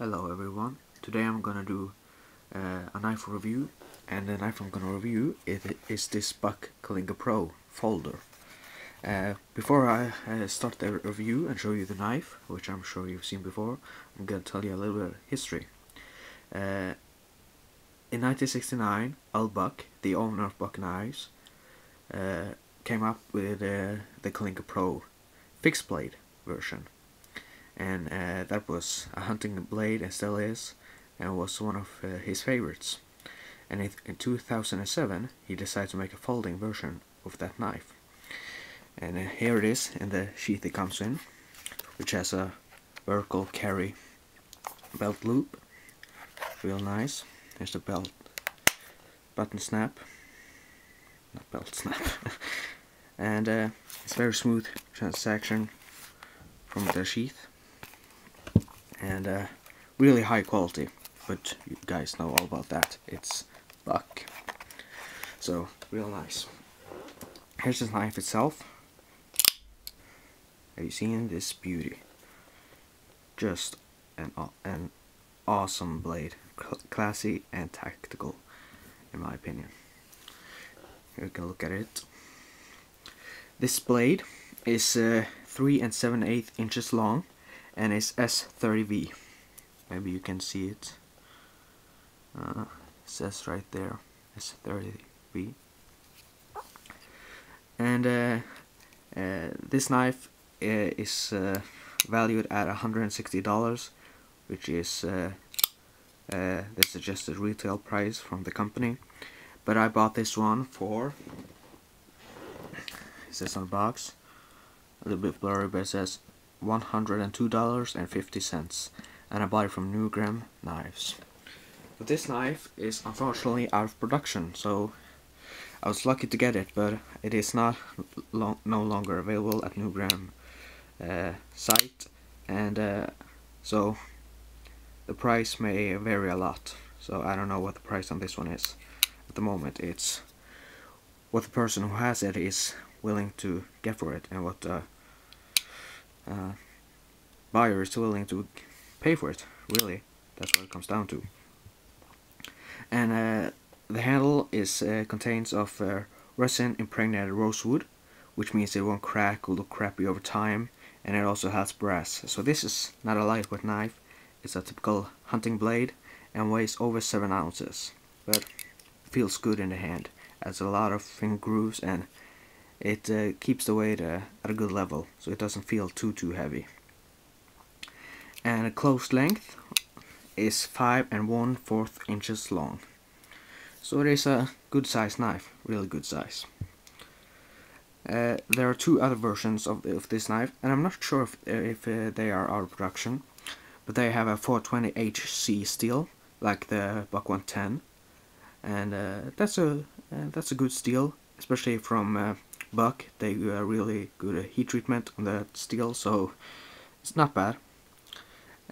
Hello everyone, today I'm gonna do a knife review, and the knife I'm gonna review is this Buck Kalinga Pro folder. Before I start the review and show you the knife, which I'm sure you've seen before, I'm gonna tell you a little bit of history. In 1969, Al Buck, the owner of Buck Knives, came up with the Kalinga Pro fixed blade version. And that was a hunting blade, and still is, and was one of his favorites. And in 2007 he decided to make a folding version of that knife, and here it is in the sheath it comes in, which has a vertical carry belt loop, real nice. There's the belt button snap, not belt snap. And it's very smooth transaction from the sheath, and really high quality, but you guys know all about that. It's Buck, so real nice. Here's the knife itself. Have you seen this beauty? Just an awesome blade, classy and tactical in my opinion. Here we can look at it. This blade is 3 7/8 inches long and is S30V. Maybe you can see it. It says right there, S30V. And this knife is valued at $160, which is the suggested retail price from the company. But I bought this one for, it says on the box, a little bit blurry, but it says $102.50, and I bought it from Newgram Knives. But this knife is unfortunately out of production, so I was lucky to get it, but it is no longer available at Newgram site, and so the price may vary a lot. So I don't know what the price on this one is at the moment. It's what the person who has it is willing to get for it, and what the buyer is willing to pay for it. Really, that's what it comes down to. And the handle is contains of resin impregnated rosewood, which means it won't crack or look crappy over time, and it also has brass. So this is not a lightweight knife. It's a typical hunting blade and weighs over 7 ounces, but feels good in the hand. Has a lot of finger grooves, and it keeps the weight at a good level, so it doesn't feel too heavy. And a closed length is 5 1/4 inches long. So it is a good size knife, really good size. There are 2 other versions of this knife, and I'm not sure if they are out of production, but they have a 420 HC steel, like the Buck 110, and that's a good steel, especially from Buck. They do a really good heat treatment on the steel, so it's not bad.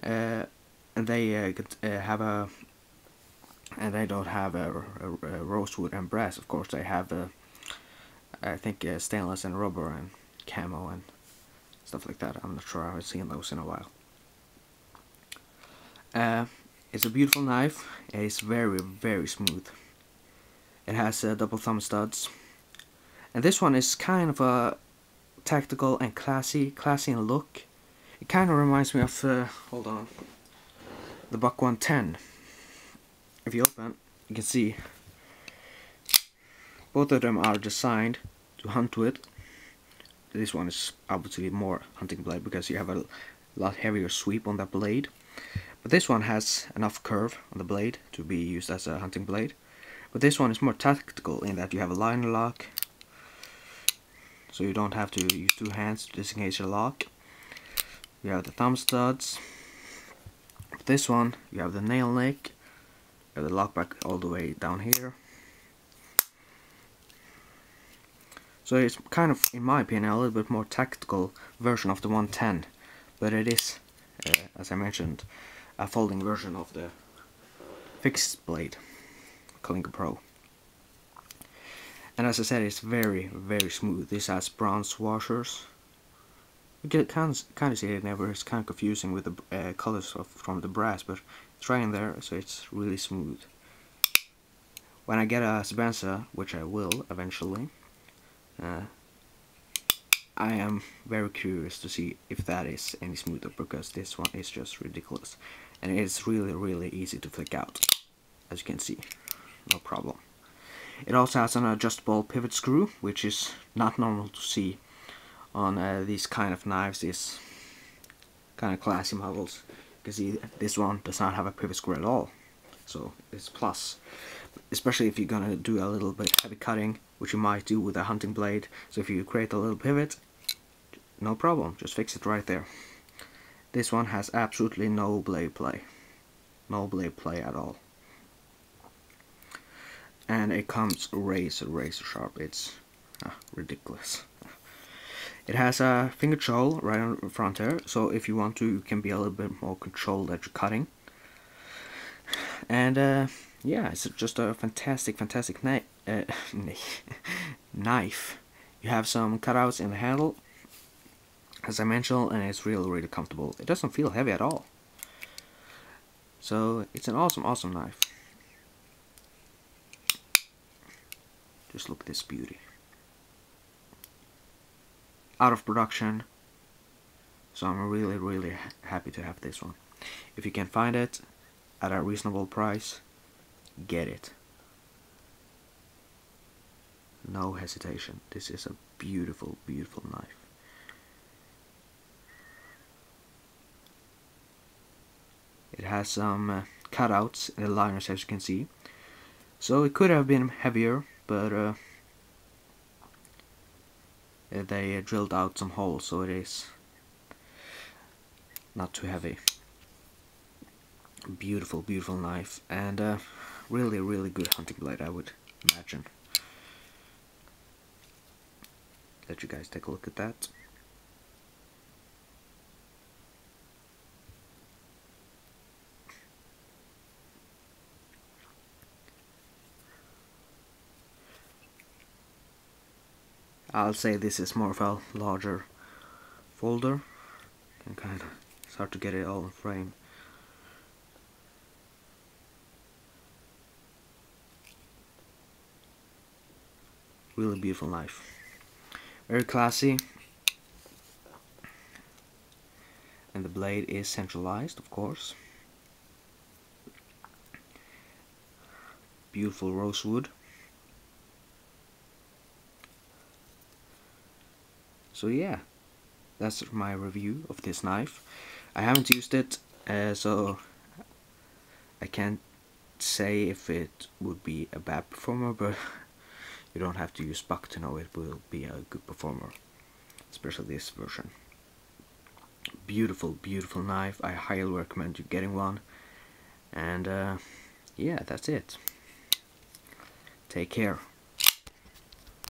And they have a, and they don't have a rosewood and brass. Of course, they have I think stainless and rubber and camo and stuff like that. I'm not sure. I haven't seen those in a while. It's a beautiful knife. It's very smooth. It has double thumb studs, and this one is kind of a tactical and classy in look. It kind of reminds me of hold on, the Buck 110. If you open, you can see both of them are designed to hunt with. This one is obviously more hunting blade because you have a lot heavier sweep on that blade. But this one has enough curve on the blade to be used as a hunting blade. But this one is more tactical in that you have a liner lock, so you don't have to use 2 hands to disengage the lock. You have the thumb studs. With this one, you have the nail nick. You have the lock back all the way down here. So it's kind of, in my opinion, a little bit more tactical version of the 110, but it is, as I mentioned, a folding version of the fixed blade Kalinga Pro. And as I said, it's very smooth. This has bronze washers, You can kind of see it never. It's kind of confusing with the colors from the brass, but it's right in there, so it's really smooth. When I get a Spencer, which I will eventually, I am very curious to see if that is any smoother, because this one is just ridiculous, and it's really easy to flick out, as you can see, no problem. It also has an adjustable pivot screw, which is not normal to see on these kind of knives, these kind of classy models. You can see this one does not have a pivot screw at all, so it's plus, especially if you're gonna do a little bit heavy cutting, which you might do with a hunting blade. So if you create a little pivot, no problem, just fix it right there. This one has absolutely no blade play, at all, and it comes razor sharp. It's ridiculous. It has a finger choil right on the front here, so if you want to, you can be a little bit more controlled at your cutting. And yeah, it's just a fantastic knife. You have some cutouts in the handle, as I mentioned, and it's really comfortable. It doesn't feel heavy at all. So it's an awesome knife. Just look at this beauty. Out of production, so I'm really happy to have this one. If you can find it at a reasonable price, get it. No hesitation. This is a beautiful knife. It has some cutouts in the liners, as you can see, so it could have been heavier, but they drilled out some holes, so it is not too heavy. Beautiful knife, and really good hunting blade, I would imagine. Let you guys take a look at that. I'll say this is more of a larger folder. Can kind of start to get it all in frame. Really beautiful knife. Very classy. And the blade is centralized, of course. Beautiful rosewood. So yeah, that's my review of this knife. I haven't used it, so I can't say if it would be a bad performer, but you don't have to use buck to know it will be a good performer, especially this version. Beautiful knife. I highly recommend you getting one. And yeah, that's it. Take care.